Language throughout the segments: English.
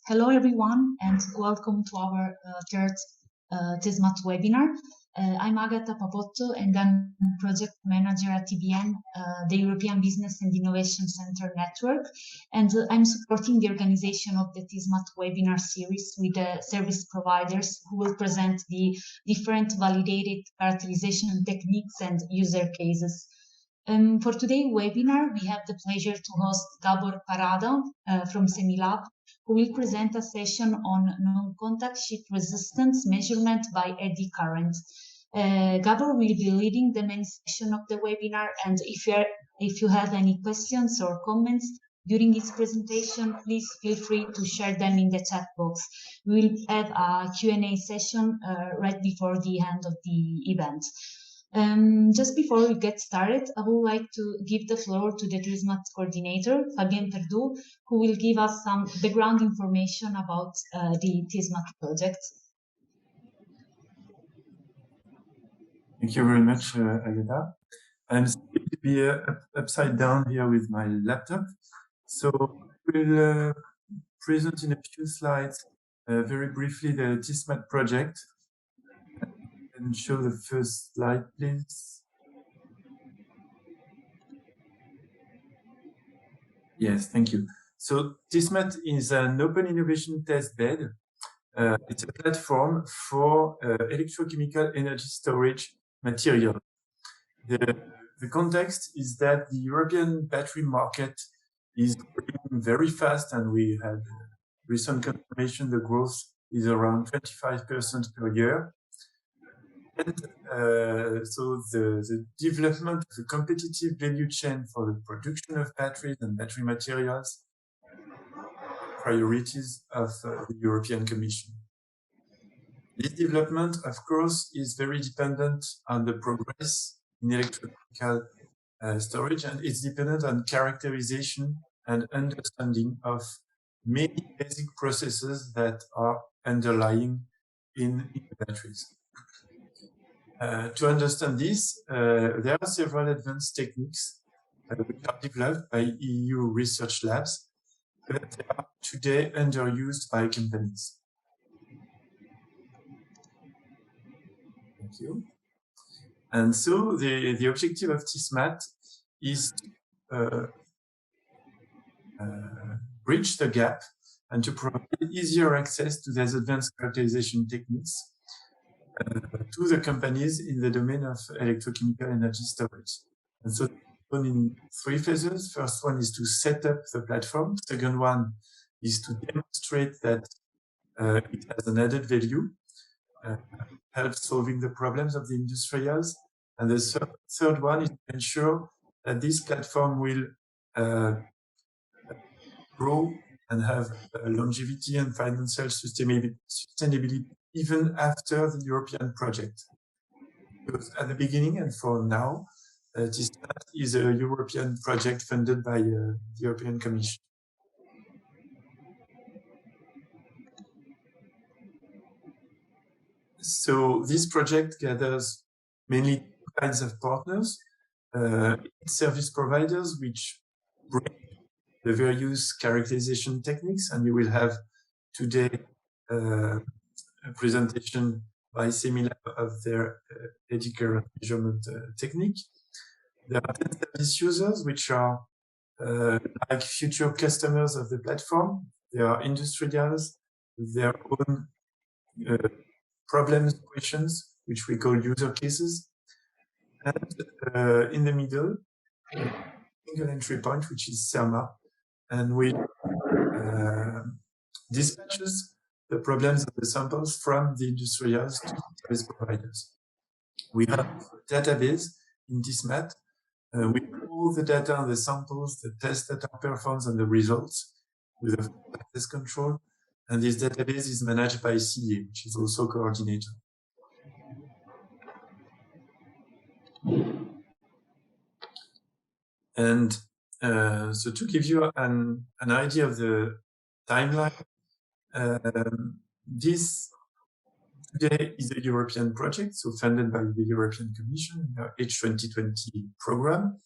Hello everyone and welcome to our third Teesmat webinar. I'm Agata Papotto and I'm project manager at TBN, the European Business and Innovation Center Network, and I'm supporting the organization of the Teesmat webinar series with the service providers who will present the different validated characterization techniques and user cases. For today's webinar, we have the pleasure to host Gábor Paráda from Semilab, who will present a session on non-contact shift resistance measurement by Eddy Current. Gábor will be leading the main session of the webinar, and if you have any questions or comments during his presentation, please feel free to share them in the chat box. We will have a Q&A session right before the end of the event. Just before we get started, I would like to give the floor to the Teesmat coordinator, Fabien Perdoux, who will give us some background information about the Teesmat project. Thank you very much, Agata. I'm going to be upside down here with my laptop. So we'll present in a few slides very briefly the Teesmat project. And show the first slide, please. Yes, thank you. So Teesmat is an open innovation test bed. It's a platform for electrochemical energy storage material. The context is that the European battery market is growing very fast, and we had recent confirmation the growth is around 25% per year. And so the development of the competitive value chain for the production of batteries and battery materials priorities of the European Commission. This development, of course, is very dependent on the progress in electrochemical storage, and it's dependent on characterization and understanding of many basic processes that are underlying in batteries. To understand this, there are several advanced techniques which are developed by EU research labs, but they are today underused by companies. Thank you. And so the objective of Teesmat is to bridge the gap and to provide easier access to these advanced characterization techniques to the companies in the domain of electrochemical energy storage. And so in three phases. First one is to set up the platform. Second one is to demonstrate that it has an added value, helps solving the problems of the industrials. And the third one is to ensure that this platform will grow and have longevity and financial sustainability even after the European project. Because at the beginning and for now, Teesmat is a European project funded by the European Commission. So this project gathers mainly two kinds of partners, service providers, which bring the various characterization techniques, and you will have today a presentation by Semilab of their Eddy Current measurement technique. There are service users, which are like future customers of the platform. They are industrials with their own problems, questions, which we call user cases. And in the middle, single entry point, which is CERMA, and we dispatches the problems of the samples from the industrials to service providers. We have a database in Teesmat with all the data on the samples, the test data performed, and the results with a test control. And this database is managed by CA, which is also coordinator. And so to give you an idea of the timeline, this today is a European project, so funded by the European Commission, the H2020 program.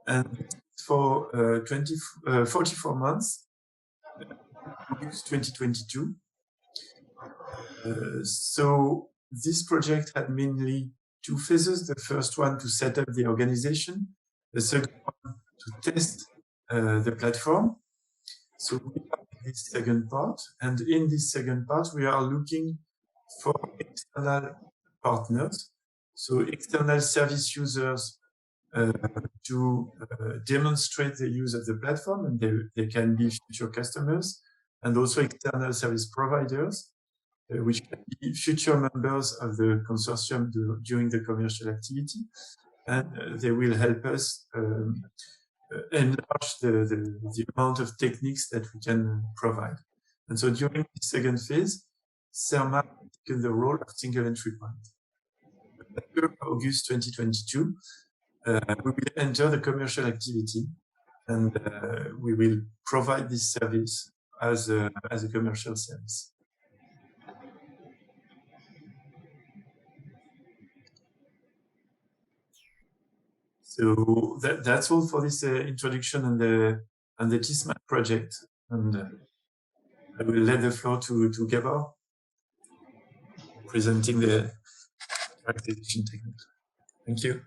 And for 44 months, August 2022. So this project had mainly two phases. The first one to set up the organization, the second one to test the platform. So we have this second part, and in this second part, we are looking for external partners, so external service users to demonstrate the use of the platform, and they can be future customers, and also external service providers, which can be future members of the consortium during the commercial activity, and they will help us enlarge the amount of techniques that we can provide. And so during the second phase, Semilab has taken the role of single entry point. After August 2022, we will enter the commercial activity, and we will provide this service as a commercial service. So that's all for this introduction on the Teesmat project, and I will let the floor to Gábor, presenting the characterization techniques. Thank you.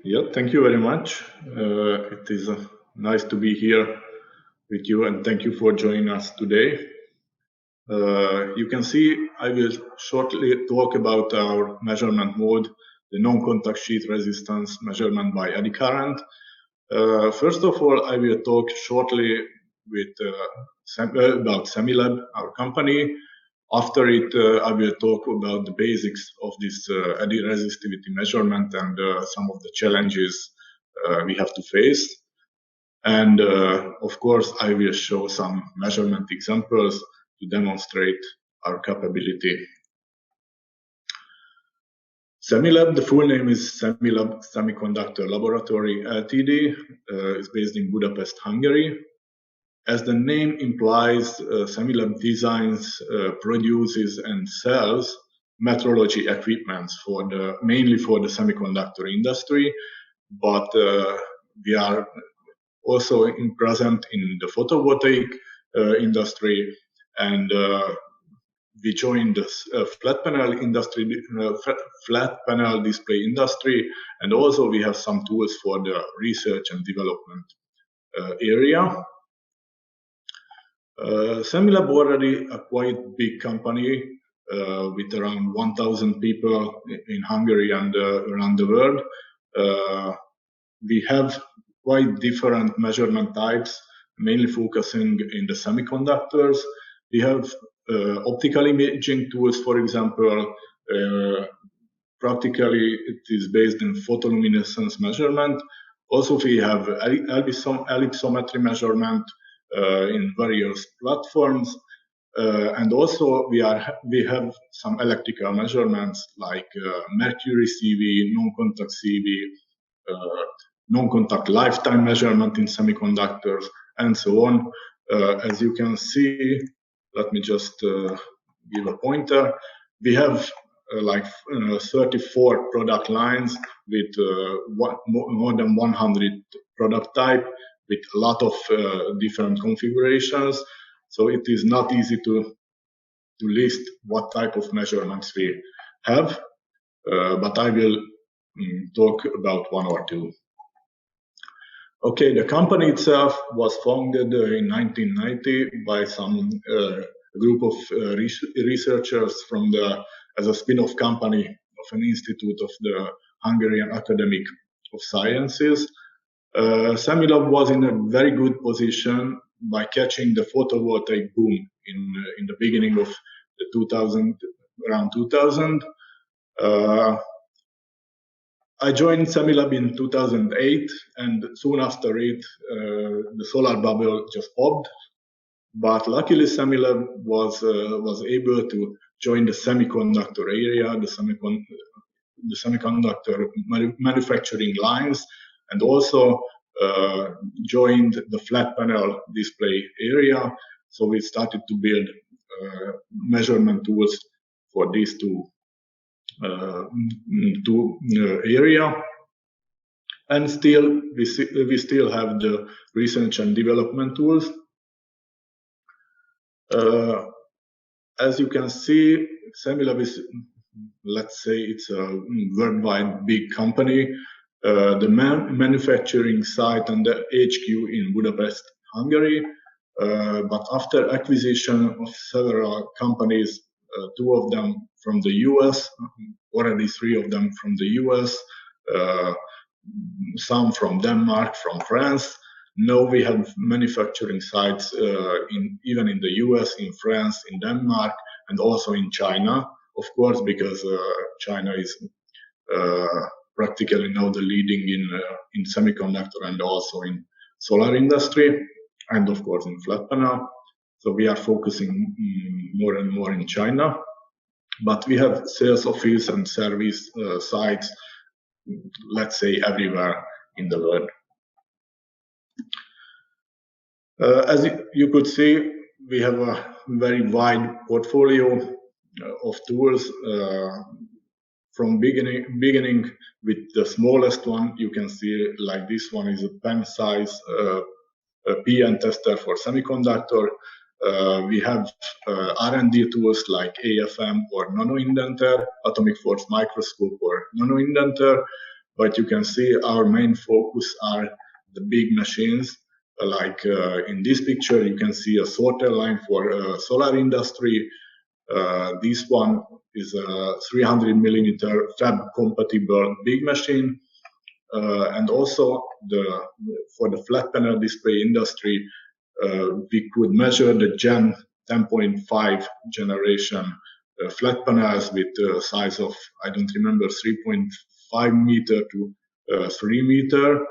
Yeah, thank you very much. It is nice to be here with you, and thank you for joining us today. You can see I will shortly talk about our measurement mode, the non-contact sheet resistance measurement by Eddy Current. First of all, I will talk shortly about Semilab, our company. After it, I will talk about the basics of this eddy resistivity measurement and some of the challenges we have to face. And of course, I will show some measurement examples to demonstrate our capability. Semilab, the full name is Semilab Semiconductor Laboratory Ltd. Is based in Budapest, Hungary. As the name implies, Semilab designs, produces, and sells metrology equipment mainly for the semiconductor industry, but we are also present in the photovoltaic industry, and we joined the flat panel display industry, and also we have some tools for the research and development area. Semilab already a quite big company with around 1,000 people in Hungary and around the world. We have quite different measurement types, mainly focusing in the semiconductors. We have optical imaging tools, for example. Practically, it is based in photoluminescence measurement. Also, we have ellipsometry measurement in various platforms, and also we have some electrical measurements like mercury CV, non-contact CV, non-contact lifetime measurement in semiconductors, and so on. As you can see, let me just give a pointer. We have 34 product lines with more than 100 product type, with a lot of different configurations. So it is not easy to list what type of measurements we have, but I will talk about one or two. Okay, the company itself was founded in 1990 by some group of researchers as a spin-off company of an institute of the Hungarian Academy of Sciences. Semilab was in a very good position by catching the photovoltaic boom in the beginning of the around 2000. I joined Semilab in 2008, and soon after it, the solar bubble just popped. But luckily, Semilab was able to join the semiconductor area, the semiconductor manufacturing lines, and also joined the flat panel display area. So we started to build measurement tools for these two area. And still, we still have the research and development tools. As you can see, Semilab is, let's say, it's a worldwide big company. The manufacturing site and the HQ in Budapest, Hungary. But after acquisition of several companies, two of them from the US, already three of them from the US, some from Denmark, from France. Now we have manufacturing sites even in the US, in France, in Denmark, and also in China, of course, because China is practically now the leading in semiconductor and also in solar industry, and of course in flat panel. So we are focusing more and more in China, but we have sales office and service sites, let's say, everywhere in the world. As you could see, we have a very wide portfolio of tools. From beginning with the smallest one, you can see like this one is a pen size PN tester for semiconductor. We have R&D tools like AFM or nano indenter, atomic force microscope or nano indenter. But you can see our main focus are the big machines. Like in this picture, you can see a sorter line for solar industry. This one is a 300 millimeter fab compatible big machine. And also for the flat panel display industry, we could measure the Gen 10.5 generation flat panels with a size of, I don't remember, 3.5 meter to 3 meter.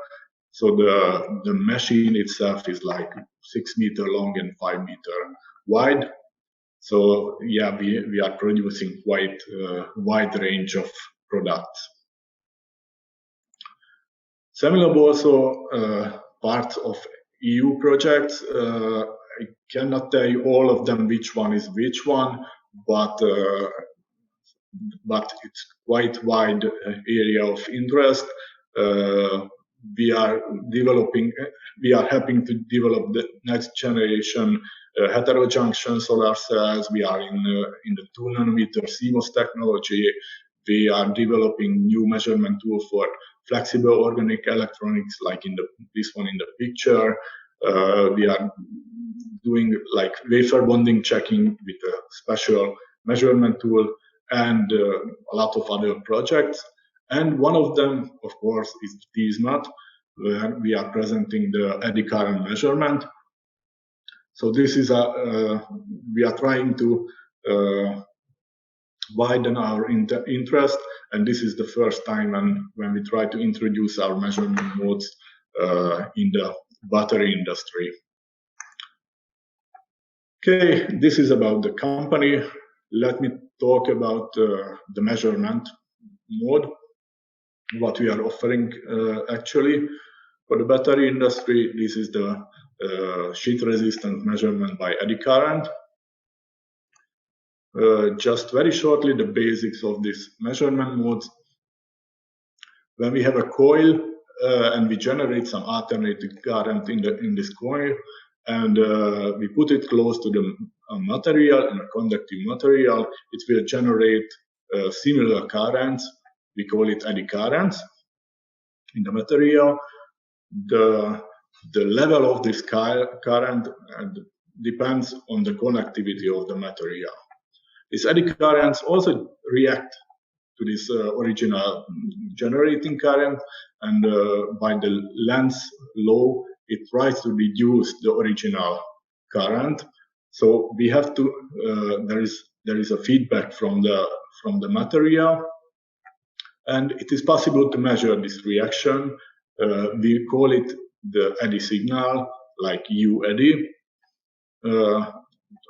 So the machine itself is like 6 meter long and 5 meter wide. So yeah, we are producing quite a wide range of products. Semilab also part of EU projects. I cannot tell you all of them which one is which one, but it's quite wide area of interest. We are helping to develop the next generation heterojunction solar cells. We are in the 2 nanometer CMOS technology. We are developing new measurement tool for flexible organic electronics, like this one in the picture. We are doing like wafer bonding checking with a special measurement tool, and a lot of other projects. And one of them, of course, is Teesmat, where we are presenting the eddy current measurement. So this is we are trying to widen our interest, and this is the first time when we try to introduce our measurement modes in the battery industry. Okay, this is about the company. Let me talk about the measurement mode, what we are offering actually. For the battery industry, this is the sheet resistance measurement by eddy current. Just very shortly, the basics of this measurement modes. When we have a coil and we generate some alternating current in this coil, and we put it close to the material, in a conductive material, it will generate similar currents. We call it eddy currents in the material. The level of this current depends on the conductivity of the material. These eddy currents also react to this original generating current, and by the Lenz's law, it tries to reduce the original current. So we have to there is a feedback from the material, and it is possible to measure this reaction. We call it the eddy signal, like U eddy.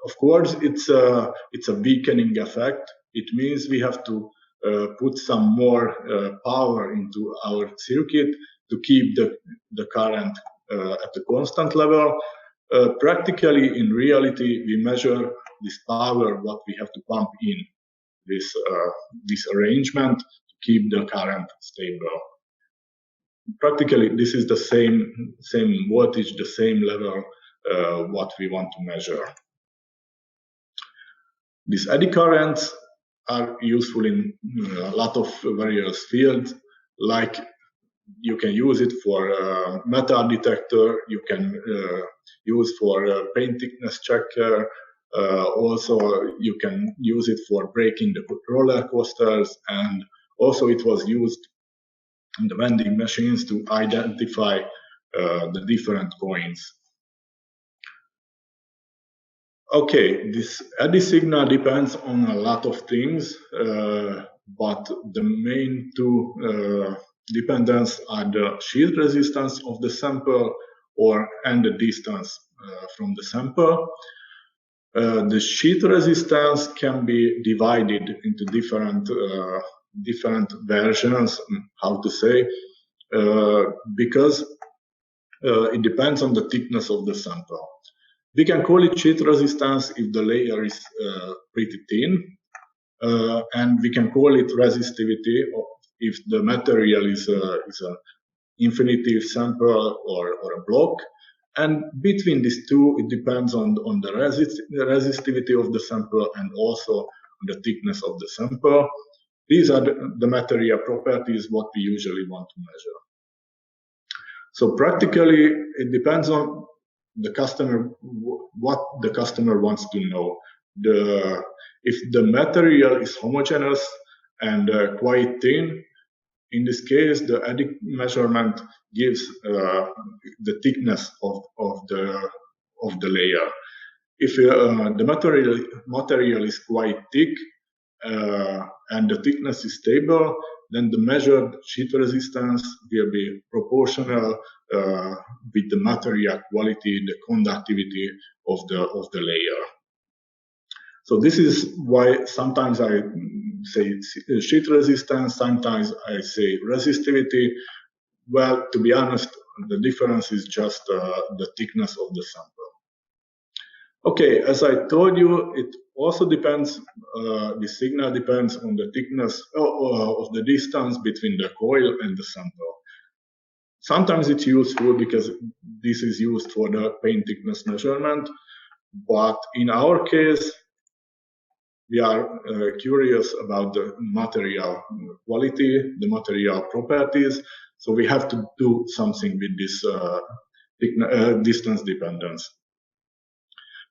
Of course, it's a weakening effect. It means we have to put some more power into our circuit to keep the current at the constant level. Practically, in reality, we measure this power, what we have to pump in this arrangement to keep the current stable. Practically, this is the same voltage, the same level what we want to measure. These eddy currents are useful in a lot of various fields, like you can use it for metal detector, you can use for paint thickness checker, also you can use it for braking the roller coasters, and also it was used in the vending machines to identify the different coins. Okay, this eddy signal depends on a lot of things, but the main two dependence are the sheet resistance of the sample and the distance from the sample. The sheet resistance can be divided into different versions, how to say, because it depends on the thickness of the sample. We can call it sheet resistance if the layer is pretty thin, and we can call it resistivity if the material is an infinitive sample or a block. And between these two, it depends on the resistivity of the sample and also on the thickness of the sample. These are the material properties what we usually want to measure. So practically, it depends on the customer, what the customer wants to know. If the material is homogeneous and quite thin, in this case, the eddy measurement gives the thickness of the layer. If the material is quite thick and the thickness is stable, then the measured sheet resistance will be proportional with the material quality, the conductivity of the layer. So this is why sometimes I say sheet resistance, sometimes I say resistivity. Well, to be honest, the difference is just the thickness of the sample. Okay, as I told you, it also depends, the signal depends on the thickness of the distance between the coil and the sample. Sometimes it's useful because this is used for the paint thickness measurement, but in our case, we are curious about the material quality, the material properties, so we have to do something with this distance dependence.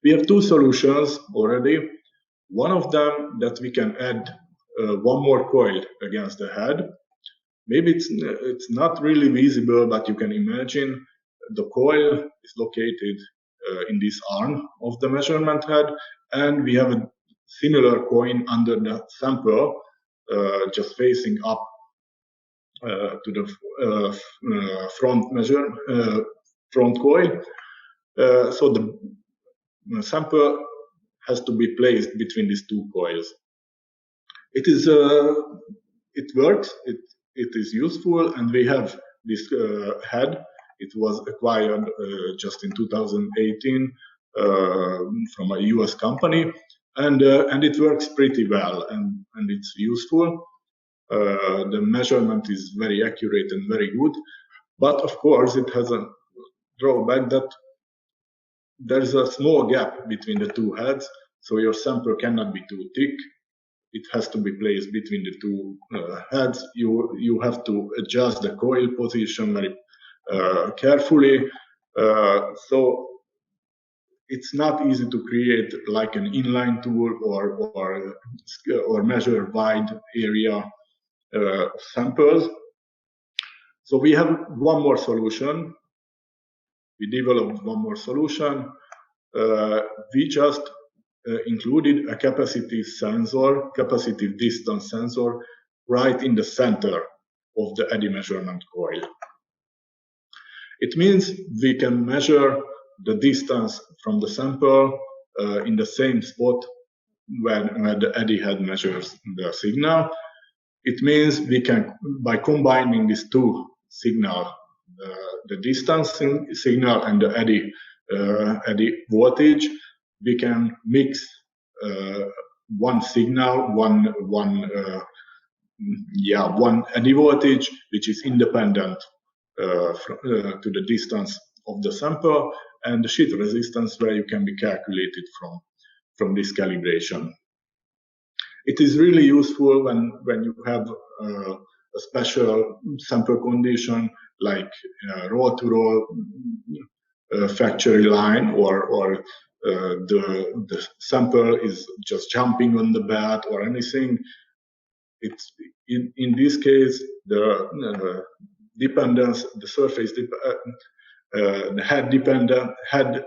We have two solutions already. One of them that we can add one more coil against the head. Maybe it's not really visible, but you can imagine the coil is located in this arm of the measurement head, and we have a similar coin under the sample, just facing up to the front coil. So the sample has to be placed between these two coils. It works. It is useful, and we have this head. It was acquired just in 2018 from a US company, and it works pretty well, and it's useful. The measurement is very accurate and very good, but of course it has a drawback that there's a small gap between the two heads, so your sample cannot be too thick. It has to be placed between the two heads. You have to adjust the coil position very carefully. So it's not easy to create like an inline tool or measure wide area samples. So we have one more solution. We developed one more solution. We just included a capacitive sensor, capacitive distance sensor, right in the center of the eddy measurement coil. It means we can measure the distance from the sample in the same spot where the eddy head measures the signal. It means we can, by combining these two signals, the distance signal and the eddy voltage, we can mix one signal, one eddy voltage, which is independent to the distance of the sample, and the sheet resistance value can be calculated from this calibration. It is really useful when you have a special sample condition like roll-to-roll factory line, or the sample is just jumping on the bed or anything. It's in this case the dependence, the surface, the head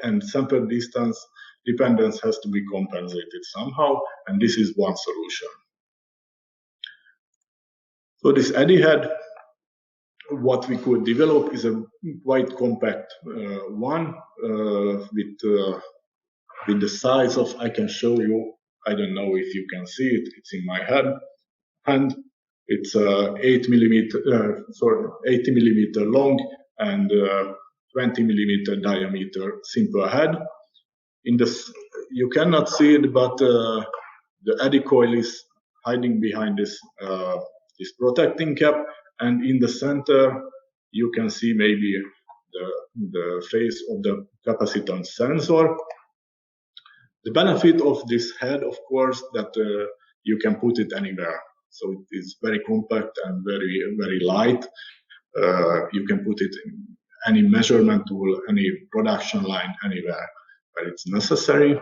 and sample distance dependence has to be compensated somehow, and this is one solution. So this eddy head, what we could develop is a quite compact one with the size of, I can show you, I don't know if you can see it, it's in my head, and it's 80 millimeter long and 20 millimeter diameter simple head. In this, you cannot see it, but the eddy coil is hiding behind this this protecting cap, and in the center you can see maybe the face of the capacitance sensor. The benefit of this head, of course, that you can put it anywhere. So it is very compact and very light. You can put it in any measurement tool, any production line, anywhere where it's necessary.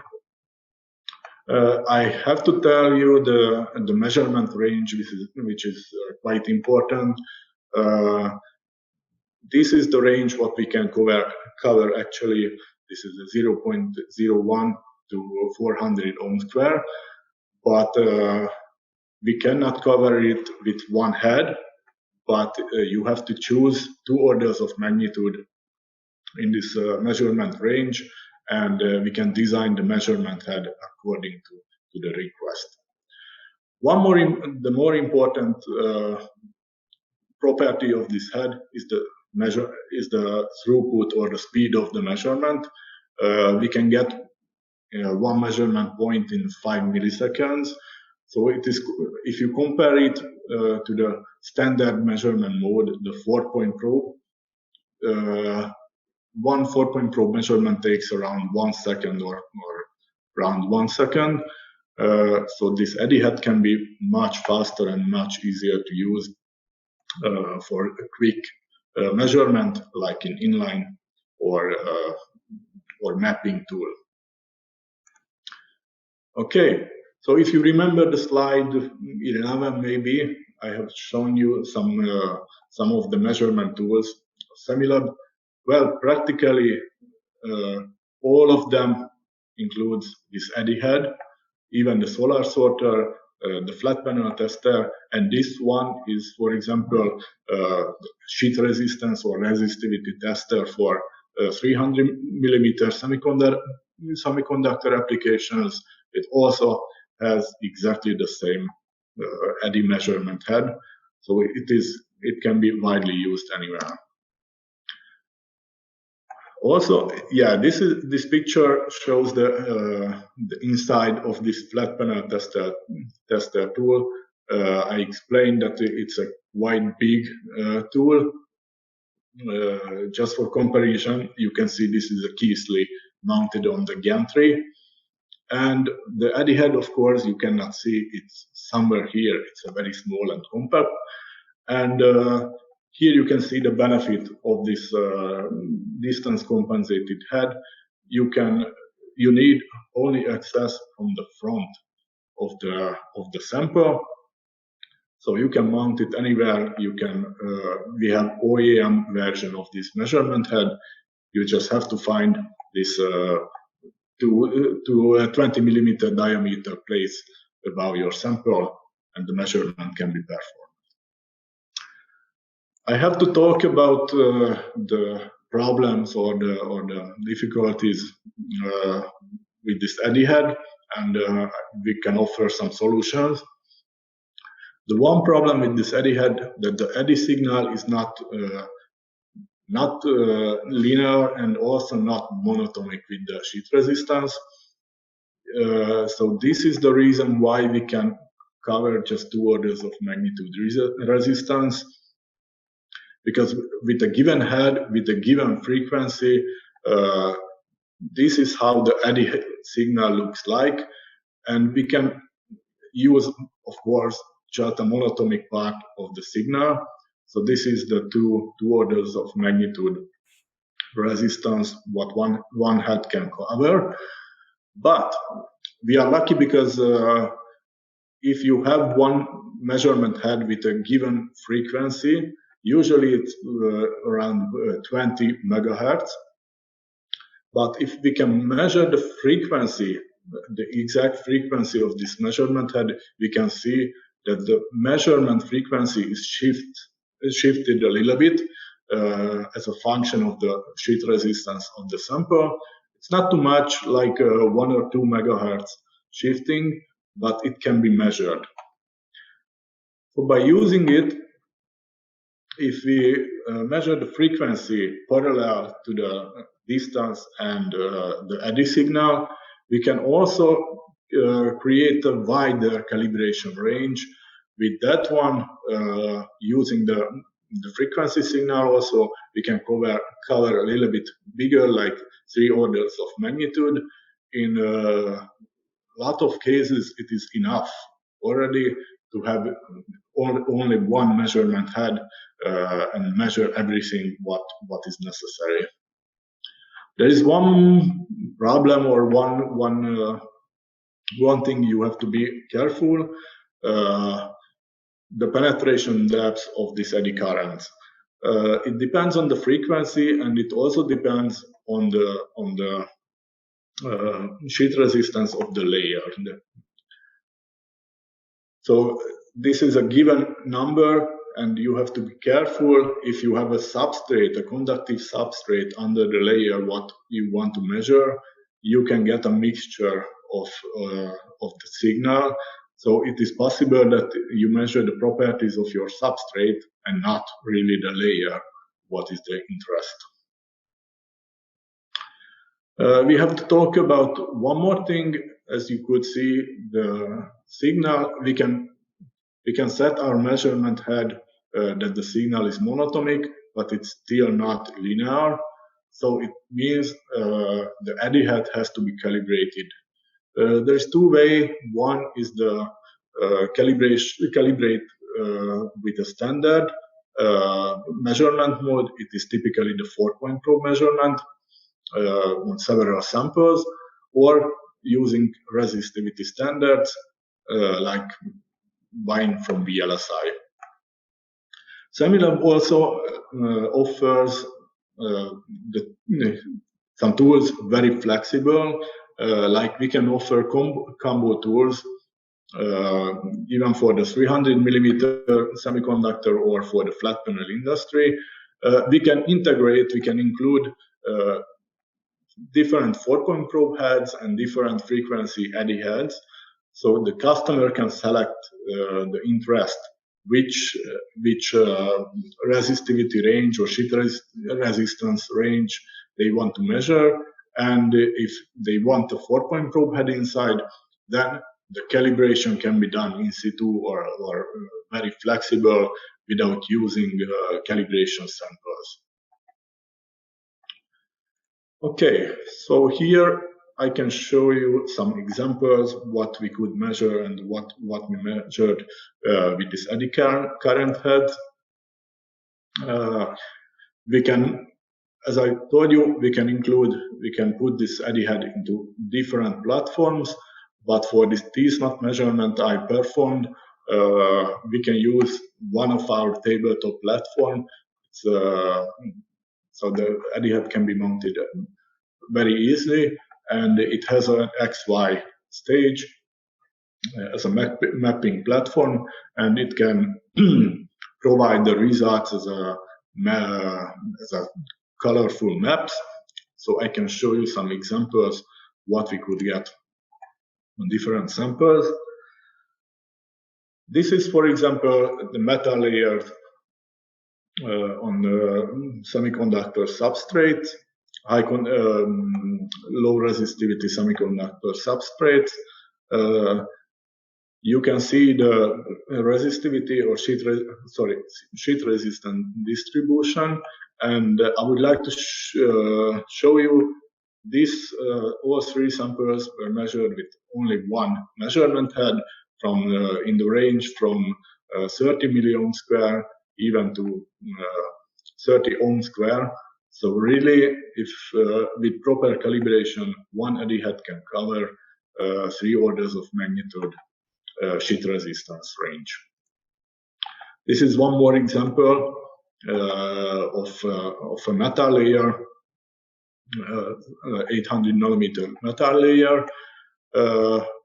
I have to tell you the measurement range, which is quite important. This is the range what we can cover actually. This is a 0.01 to 400 ohm square, but we cannot cover it with one head, but you have to choose 2 orders of magnitude in this measurement range, and we can design the measurement head according to the request. The more important property of this head is the throughput or the speed of the measurement. We can get one measurement point in 5 milliseconds. So it is, if you compare it to the standard measurement mode, the 4-point probe, one 4-point probe measurement takes around 1 second or around 1 second. So this eddy head can be much faster and much easier to use for a quick measurement, like in inline or mapping tool. Okay, so if you remember the slide 11, maybe I have shown you some of the measurement tools of Semilab. Well, practically all of them includes this eddy head, even the solar sorter, the flat panel tester, and this one is, for example, sheet resistance or resistivity tester for 300 millimeter semiconductor applications. It also has exactly the same eddy measurement head, so it can be widely used anywhere. Also, yeah, this picture shows the inside of this flat panel tester tool. I explained that it's a quite big tool. Just for comparison, you can see this is a Keithley mounted on the gantry. And the eddy head, of course, you cannot see. It's somewhere here. It's a very small and compact. And here you can see the benefit of this distance compensated head. You need only access from the front of the sample, so you can mount it anywhere. You can we have OEM version of this measurement head. You just have to find this to a 20 millimeter diameter place above your sample, and the measurement can be performed. I have to talk about the problems or the difficulties with this eddy head, and we can offer some solutions. The one problem with this eddy head, that the eddy signal is not linear and also not monotonic with the sheet resistance. So this is the reason why we can cover just 2 orders of magnitude resistance. Because with a given head, with a given frequency, this is how the eddy signal looks like, and we can use, of course, just a monatomic part of the signal. So this is the two orders of magnitude resistance what one head can cover. But we are lucky because if you have one measurement head with a given frequency, usually it's around 20 megahertz. But if we can measure the frequency, the exact frequency of this measurement head, we can see that the measurement frequency is shifted a little bit as a function of the sheet resistance of the sample. It's not too much, like 1 or 2 megahertz shifting, but it can be measured. So by using it, if we measure the frequency parallel to the distance and the Eddy signal, we can also create a wider calibration range. With that one, using the frequency signal also, we can cover a little bit bigger, like 3 orders of magnitude. In a lot of cases, it is enough already to have only one measurement head and measure everything what is necessary. There is one problem or one thing you have to be careful: the penetration depth of this eddy currents. It depends on the frequency, and it also depends on the sheet resistance of the layer. So this is a given number, and you have to be careful if you have a substrate, a conductive substrate under the layer what you want to measure. You can get a mixture of the signal. So it is possible that you measure the properties of your substrate and not really the layer, what is the interest. We have to talk about one more thing. As you could see, the signal, we can set our measurement head that the signal is monatomic, but it's still not linear. So it means the Eddy head has to be calibrated. There's two ways. One is the calibrate with a standard measurement mode. It is typically the 4-point probe measurement on several samples, or using resistivity standards like buying from VLSI. Semilab also offers some tools very flexible, like we can offer combo tools even for the 300 millimeter semiconductor or for the flat panel industry. We can integrate, we can include different 4-point probe heads and different frequency Eddy heads. So the customer can select the interest, which resistivity range or sheet resistance range they want to measure. And if they want a 4-point probe head inside, then the calibration can be done in situ or very flexible without using calibration samples. Okay, so here I can show you some examples what we could measure and what we measured with this Eddy current head. We can, as I told you, we can put this Eddy head into different platforms, but for this Teesmat measurement I performed, we can use one of our tabletop platform. So the Eddy head can be mounted very easily, and it has an XY stage as a mapping platform, and it can provide the results as a colorful maps. So I can show you some examples what we could get on different samples. This is, for example, the metal layer on the semiconductor substrate, low resistivity semiconductor substrate. You can see the resistivity or sheet resistance distribution, and I would like to show you this. All 3 samples were measured with only one measurement head, in the range from 30 million square even to 30 ohm square. So really, if with proper calibration, one eddy head can cover 3 orders of magnitude sheet resistance range. This is one more example of a metal layer, 800 nanometer metal layer.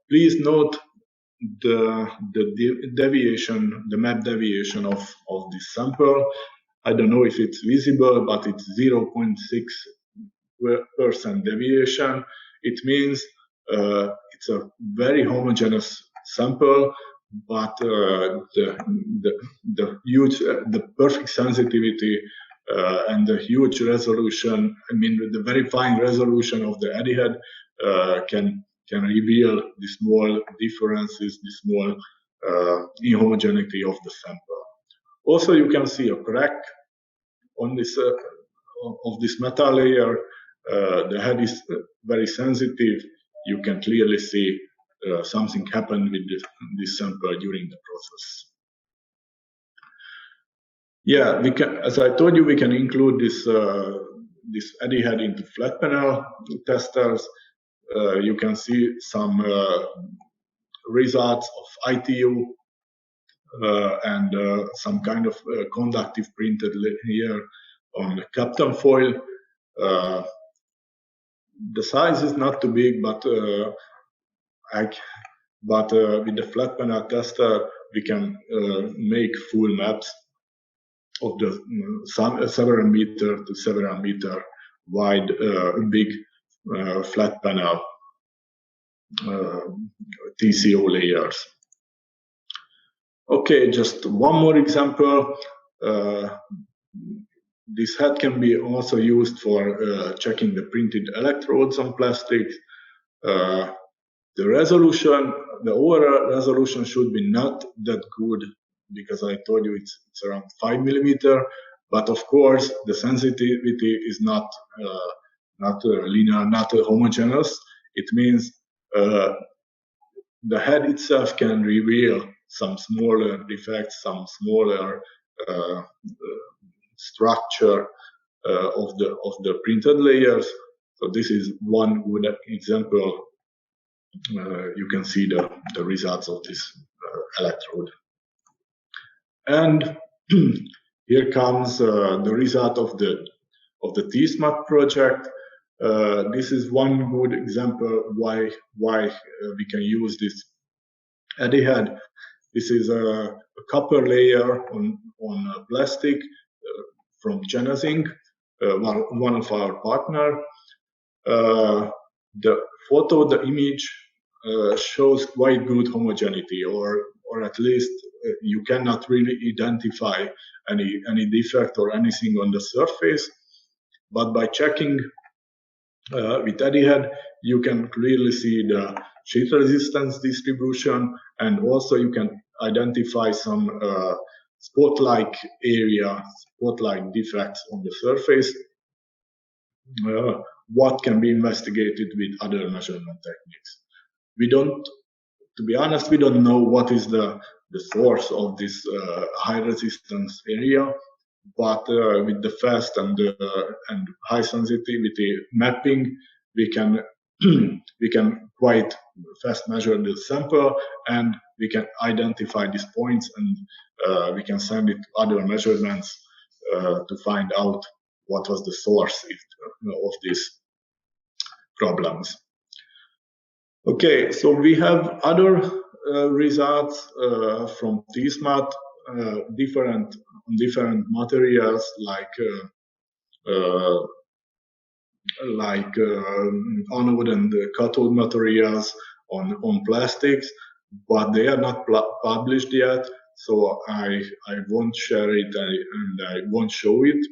Please note the deviation, the map deviation of this sample. I don't know if it's visible, but it's 0.6% deviation. It means it's a very homogeneous sample, but the huge, the perfect sensitivity and the huge resolution, I mean, the very fine resolution of the eddy head can reveal the small differences, the small inhomogeneity of the sample. Also, you can see a crack on this of this metal layer. The head is very sensitive. You can clearly see something happened with this sample during the process. Yeah, we can, as I told you, we can include this this eddy head into flat panel testers. You can see some results of ITU and some kind of conductive printed layer on the Kapton foil. The size is not too big, but with the flat panel tester, we can make full maps of the several meter to several meter wide big flat panel TCO layers. Okay, just one more example. This head can be also used for checking the printed electrodes on plastics. The resolution, the overall resolution should be not that good, because I told you it's around 5 millimeter. But of course, the sensitivity is not linear, not homogeneous. It means the head itself can reveal some smaller defects, some smaller structure of the printed layers. So this is one good example. You can see the results of this electrode. And here comes the result of the Teesmat project. This is one good example why we can use this eddy head. This is a copper layer on plastic from Genesing, one of our partner. The photo, the image shows quite good homogeneity, or at least you cannot really identify any defect or anything on the surface. But by checking with eddy head, you can clearly see the sheet resistance distribution, and also you can identify some spot-like area, spot-like defects on the surface. What can be investigated with other measurement techniques. We don't, to be honest, we don't know what is the source of this high resistance area, but with the fast and high sensitivity mapping, we can quite fast measure the sample, and we can identify these points, and we can send it to other measurements to find out what was the source of these problems. Okay, so we have other results from Teesmat, different materials like anode and cathode materials on plastics, but they are not published yet, so I won't share it and I won't show it.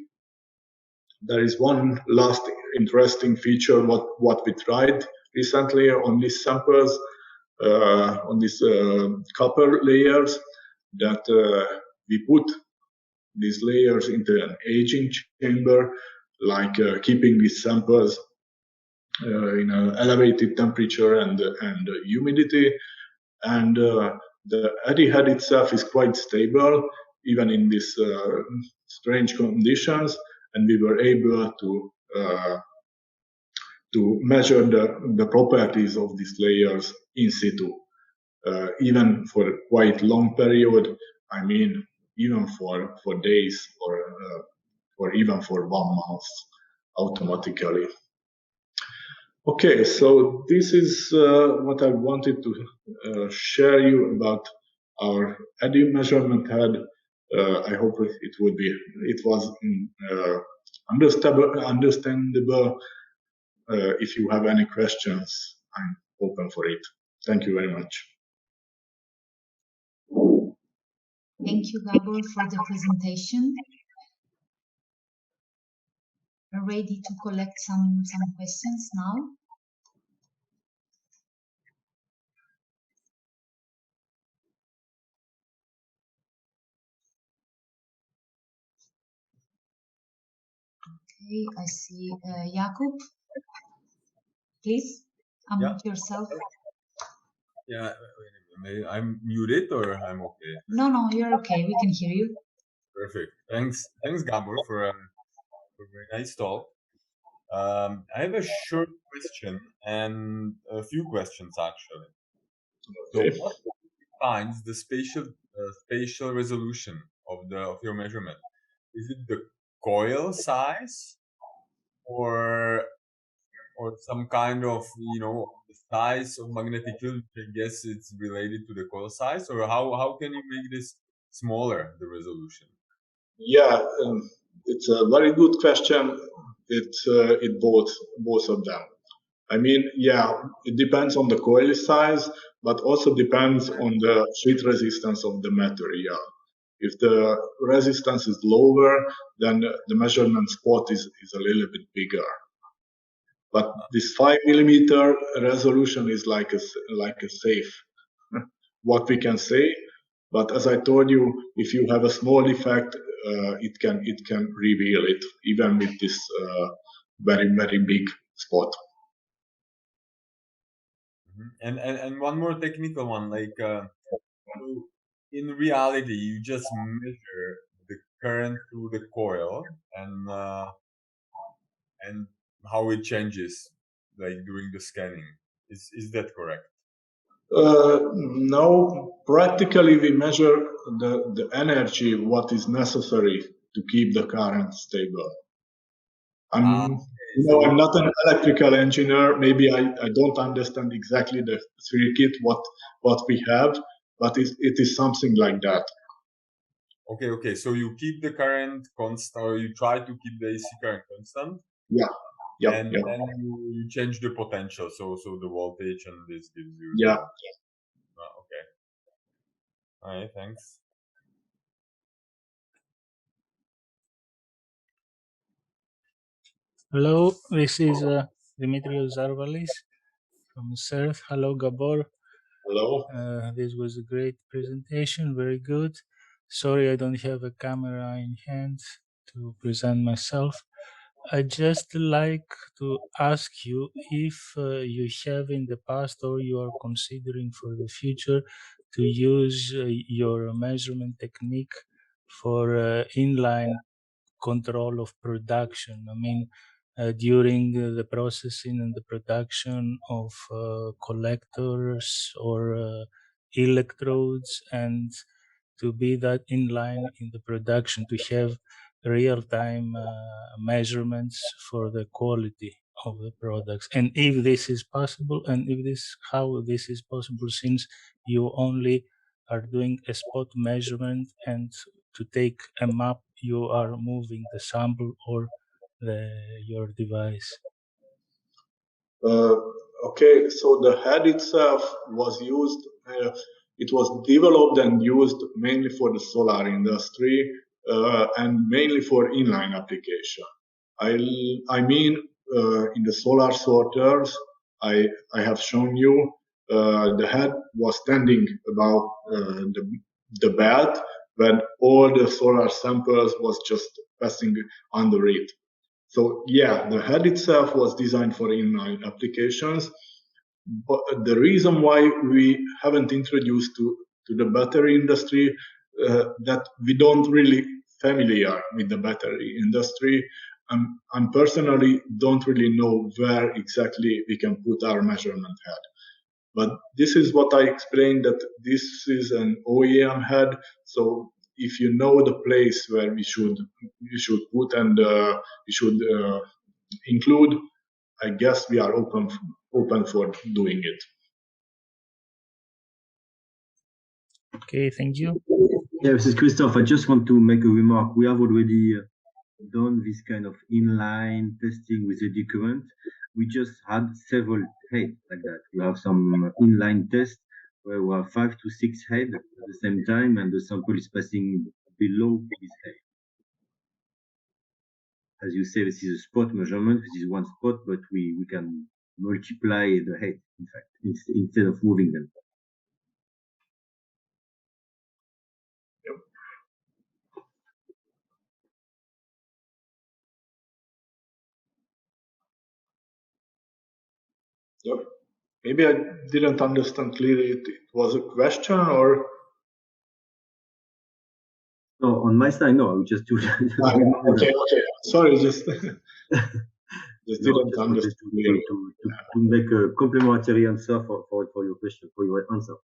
There is one last interesting feature what we tried recently on these samples, on these copper layers, that we put these layers into an aging chamber, like keeping these samples in an elevated temperature and humidity. And the eddy head itself is quite stable, even in these strange conditions, and we were able to measure the properties of these layers in situ, even for quite long period. I mean, even for days or even for 1 month automatically. Okay, so this is what I wanted to share you about our eddy measurement head. I hope it was understandable. If you have any questions, I'm open for it. Thank you very much. Thank you, Gábor, for the presentation. We're ready to collect some questions now. Okay, I see Jakub. Please unmute yourself. Yeah, I'm muted or I'm okay? No, you're okay. We can hear you. Perfect. Thanks, Gábor, for a very nice talk. I have a short question and a few questions actually. Okay. So, what defines the spatial resolution of your measurement? Is it the coil size, or some kind of the size of magnetic field? I guess it's related to the coil size, or how can you make this smaller, the resolution? Yeah, it's a very good question. It's both of them. I mean, yeah, it depends on the coil size, but also depends on the sheet resistance of the material. If the resistance is lower, then the measurement spot is a little bit bigger. But this 5 millimeter resolution is like a safe, what we can say. But as I told you, if you have a small defect, it can reveal it even with this very big spot. And one more technical one, like so in reality, you just measure the current through the coil and how it changes, like during the scanning. Is that correct? No, practically we measure the energy what is necessary to keep the current stable. I'm not an electrical engineer. Maybe I don't understand exactly the circuit what we have, but it is something like that. Okay. So you keep the current constant, or you try to keep the AC current constant. Yeah. And then you change the potential, so the voltage, and this gives you. Yeah. Okay. All right. Thanks. Hello, this is Dimitrios Zarvalis from CERT. Hello, Gábor. Hello. This was a great presentation, very good. Sorry I don't have a camera in hand to present myself. I'd just like to ask you if you have in the past, or you are considering for the future, to use your measurement technique for inline control of production. I mean, during the processing and the production of collectors or electrodes, and to be that in line in the production, to have real-time measurements for the quality of the products. And if this is possible, and how this is possible, since you only are doing a spot measurement, and to take a map you are moving the sample or your device. Okay, so the head itself was used, it was developed and used mainly for the solar industry and mainly for inline application. I mean, in the solar sorters, I have shown you, the head was standing above the bed when all the solar samples was just passing under it. So yeah, the head itself was designed for inline applications, but the reason why we haven't introduced to to the battery industry, that we don't really familiar with the battery industry. I'm personally don't really know where exactly we can put our measurement head. But this is what I explained, that this is an OEM head. So if you know the place where we should put and we should include, I guess we are open for doing it. Okay, thank you. Yeah, this is Christophe. I just want to make a remark. We have already done this kind of inline testing with Eddy Current. We just had several heads like that. We have some inline tests where we have 5 to 6 heads at the same time, and the sample is passing below this head. As you say, this is a spot measurement. This is one spot, but we can multiply the head, in fact, instead of moving them. Yep. Maybe I didn't understand clearly. It was a question, or? No, on my side, no. I would just do that. Okay. Sorry, just didn't understand clearly. To make a complementary answer for your question, for your answer.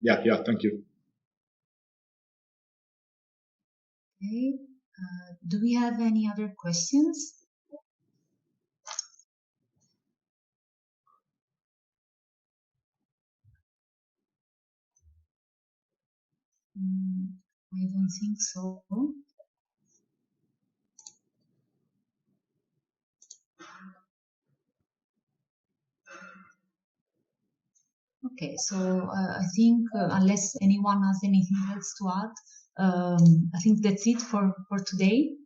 Yeah. Thank you. Okay. Do we have any other questions? I don't think so. Okay, so I think unless anyone has anything else to add, I think that's it for today.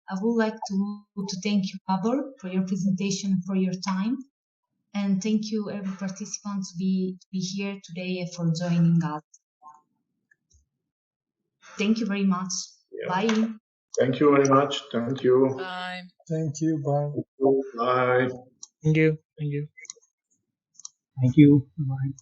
I would like to thank you, Gábor, for your presentation, for your time, and thank you every participant to be here today and for joining us. Thank you very much. Yeah. Bye. Thank you very much. Thank you. Bye. Thank you. Bye. Bye. Thank you. Thank you. Thank you. Bye.